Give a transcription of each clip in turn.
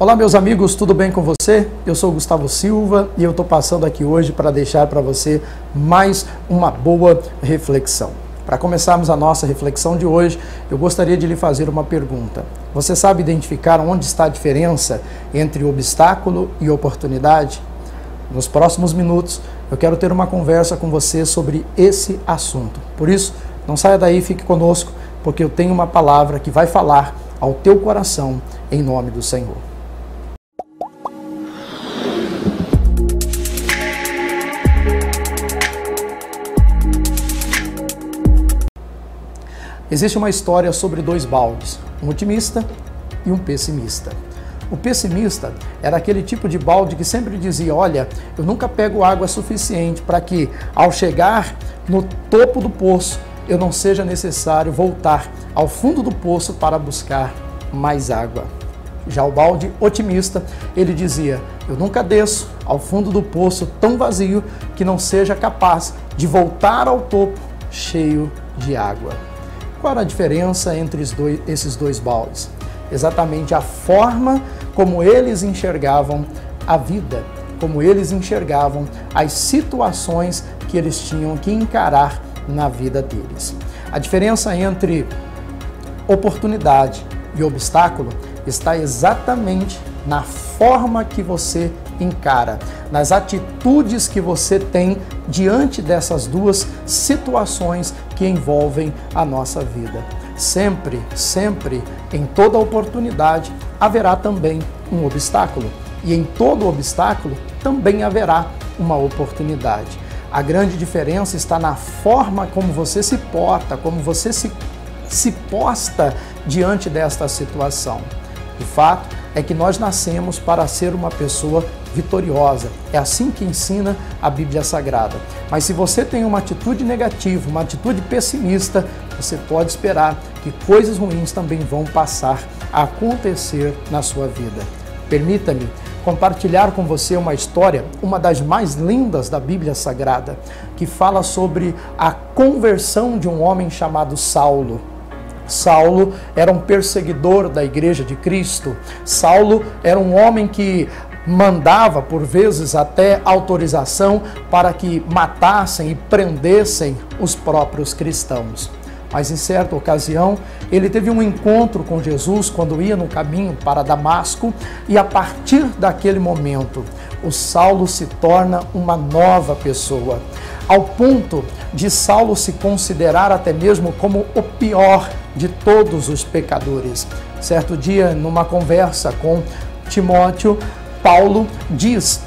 Olá meus amigos, tudo bem com você? Eu sou Gustavo Silva e eu estou passando aqui hoje para deixar para você mais uma boa reflexão. Para começarmos a nossa reflexão de hoje, eu gostaria de lhe fazer uma pergunta. Você sabe identificar onde está a diferença entre obstáculo e oportunidade? Nos próximos minutos, eu quero ter uma conversa com você sobre esse assunto. Por isso, não saia daí, fique conosco, porque eu tenho uma palavra que vai falar ao teu coração em nome do Senhor. Existe uma história sobre dois baldes, um otimista e um pessimista. O pessimista era aquele tipo de balde que sempre dizia, olha, eu nunca pego água suficiente para que, ao chegar no topo do poço, eu não seja necessário voltar ao fundo do poço para buscar mais água. Já o balde otimista, ele dizia, eu nunca desço ao fundo do poço tão vazio que não seja capaz de voltar ao topo cheio de água. Qual era a diferença entre esses dois baldes? Exatamente a forma como eles enxergavam a vida, como eles enxergavam as situações que eles tinham que encarar na vida deles. A diferença entre oportunidade e obstáculo está exatamente na forma que você encara, nas atitudes que você tem diante dessas duas situações que envolvem a nossa vida. Sempre, em toda oportunidade, haverá também um obstáculo. E em todo obstáculo também haverá uma oportunidade. A grande diferença está na forma como você se porta, como você se posta diante desta situação. O fato é que nós nascemos para ser uma pessoa vitoriosa. É assim que ensina a Bíblia Sagrada. Mas se você tem uma atitude negativa, uma atitude pessimista, você pode esperar que coisas ruins também vão passar a acontecer na sua vida. Permita-me compartilhar com você uma história, uma das mais lindas da Bíblia Sagrada, que fala sobre a conversão de um homem chamado Saulo. Saulo era um perseguidor da Igreja de Cristo. Saulo era um homem que mandava, por vezes, até autorização para que matassem e prendessem os próprios cristãos. Mas em certa ocasião, ele teve um encontro com Jesus quando ia no caminho para Damasco e a partir daquele momento, o Saulo se torna uma nova pessoa, ao ponto de Saulo se considerar até mesmo como o pior de todos os pecadores. Certo dia, numa conversa com Timóteo, Paulo diz,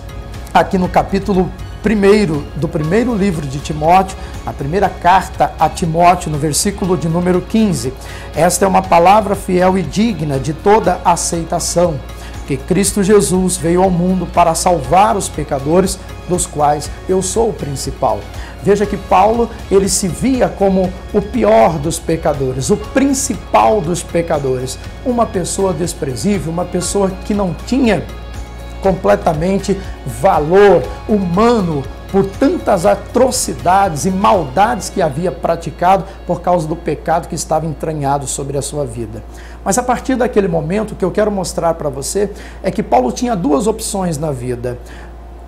aqui no capítulo 1 do primeiro livro de Timóteo, a primeira carta a Timóteo, no versículo de número 15, esta é uma palavra fiel e digna de toda aceitação, que Cristo Jesus veio ao mundo para salvar os pecadores, dos quais eu sou o principal. Veja que Paulo, ele se via como o pior dos pecadores, o principal dos pecadores, uma pessoa desprezível, uma pessoa que não tinha completamente valor humano por tantas atrocidades e maldades que havia praticado por causa do pecado que estava entranhado sobre a sua vida. Mas a partir daquele momento, o que eu quero mostrar para você é que Paulo tinha duas opções na vida: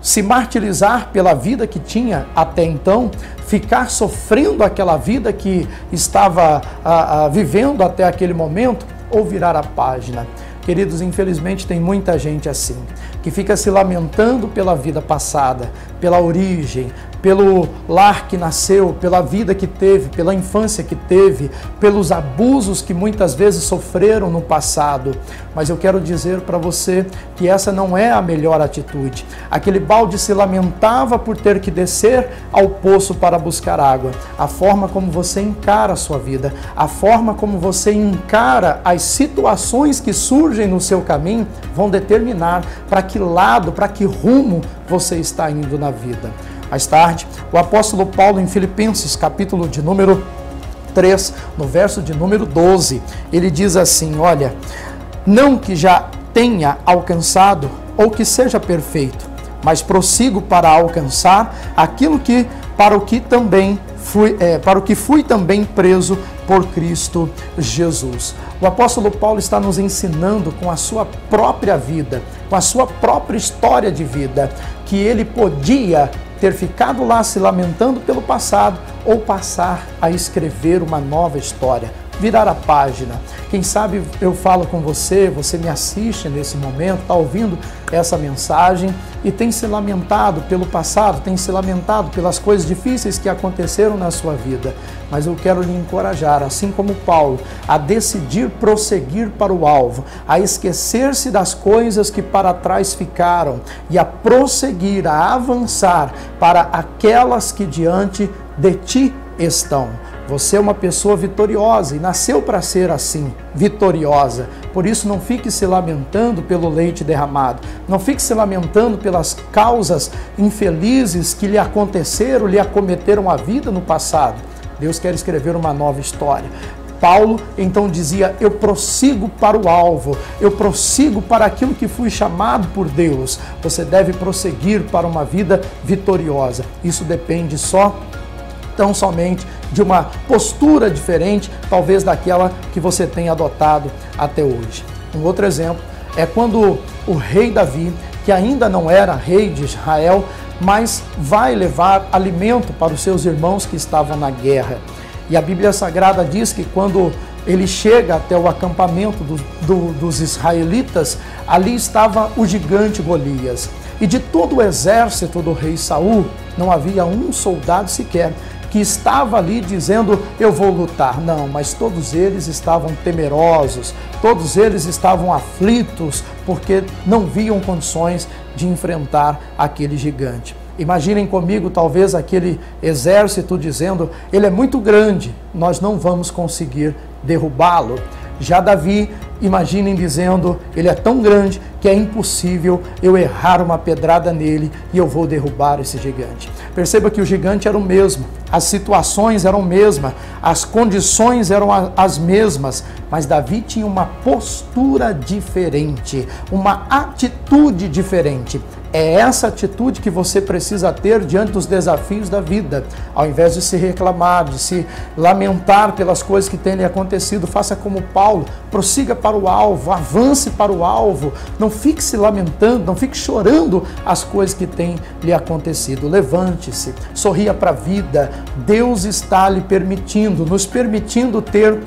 se martirizar pela vida que tinha até então, ficar sofrendo aquela vida que estava vivendo até aquele momento, ou virar a página. Queridos, infelizmente tem muita gente assim, que fica se lamentando pela vida passada, pela origem, pelo lar que nasceu, pela vida que teve, pela infância que teve, pelos abusos que muitas vezes sofreram no passado. Mas eu quero dizer para você que essa não é a melhor atitude. Aquele balde se lamentava por ter que descer ao poço para buscar água. A forma como você encara a sua vida, a forma como você encara as situações que surgem no seu caminho vão determinar para que lado, para que rumo você está indo na vida. Mais tarde, o apóstolo Paulo, em Filipenses, capítulo de número 3, no verso de número 12, ele diz assim, olha, não que já tenha alcançado ou que seja perfeito, mas prossigo para alcançar aquilo que, para o que também para o que fui também preso por Cristo Jesus. O apóstolo Paulo está nos ensinando com a sua própria vida, com a sua própria história de vida, que ele podia ter ficado lá se lamentando pelo passado ou passar a escrever uma nova história, virar a página. Quem sabe eu falo com você, você me assiste nesse momento, está ouvindo essa mensagem e tem se lamentado pelo passado, tem se lamentado pelas coisas difíceis que aconteceram na sua vida. Mas eu quero lhe encorajar, assim como Paulo, a decidir prosseguir para o alvo, a esquecer-se das coisas que para trás ficaram e a prosseguir, a avançar para aquelas que diante de ti estão. Você é uma pessoa vitoriosa e nasceu para ser assim, vitoriosa. Por isso não fique se lamentando pelo leite derramado. Não fique se lamentando pelas causas infelizes que lhe aconteceram, lhe acometeram a vida no passado. Deus quer escrever uma nova história. Paulo então dizia: eu prossigo para o alvo, eu prossigo para aquilo que fui chamado por Deus. Você deve prosseguir para uma vida vitoriosa. Isso depende tão somente de uma postura diferente, talvez daquela que você tem adotado até hoje. Um outro exemplo é quando o rei Davi, que ainda não era rei de Israel, mas vai levar alimento para os seus irmãos que estavam na guerra. E a Bíblia Sagrada diz que quando ele chega até o acampamento dos israelitas, ali estava o gigante Golias. E de todo o exército do rei Saul, não havia um soldado sequer que estava ali dizendo: eu vou lutar. Não, mas todos eles estavam temerosos, todos eles estavam aflitos, porque não viam condições de enfrentar aquele gigante. Imaginem comigo, talvez, aquele exército dizendo: ele é muito grande, nós não vamos conseguir derrubá-lo. Já Davi, imaginem dizendo: ele é tão grande que é impossível eu errar uma pedrada nele e eu vou derrubar esse gigante. Perceba que o gigante era o mesmo, as situações eram as mesmas, as condições eram as mesmas, mas Davi tinha uma postura diferente, uma atitude diferente. É essa atitude que você precisa ter diante dos desafios da vida. Ao invés de se reclamar, de se lamentar pelas coisas que têm lhe acontecido, faça como Paulo, prossiga para o alvo, avance para o alvo. Não fique se lamentando, não fique chorando as coisas que têm lhe acontecido. Levante-se, sorria para a vida. Deus está lhe permitindo, nos permitindo ter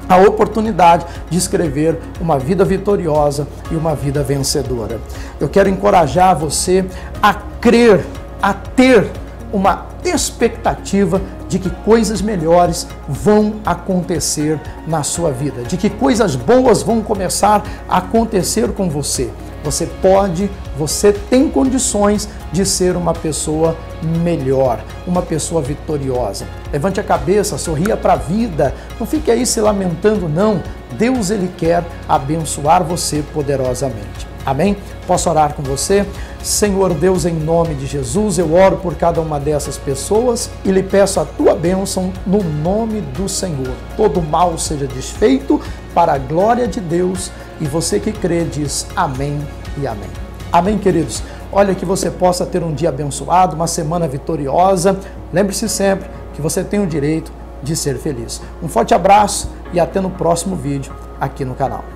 a oportunidade de escrever uma vida vitoriosa e uma vida vencedora. Eu quero encorajar você a crer, a ter uma expectativa de que coisas melhores vão acontecer na sua vida, de que coisas boas vão começar a acontecer com você. Você pode, você tem condições de ser uma pessoa melhor, uma pessoa vitoriosa. Levante a cabeça, sorria para a vida, não fique aí se lamentando, não. Deus, Ele quer abençoar você poderosamente. Amém? Posso orar com você? Senhor Deus, em nome de Jesus, eu oro por cada uma dessas pessoas e lhe peço a tua bênção no nome do Senhor. Todo mal seja desfeito para a glória de Deus, e você que crê diz amém e amém. Amém, queridos? Olha, que você possa ter um dia abençoado, uma semana vitoriosa. Lembre-se sempre que você tem o direito de ser feliz. Um forte abraço e até no próximo vídeo aqui no canal.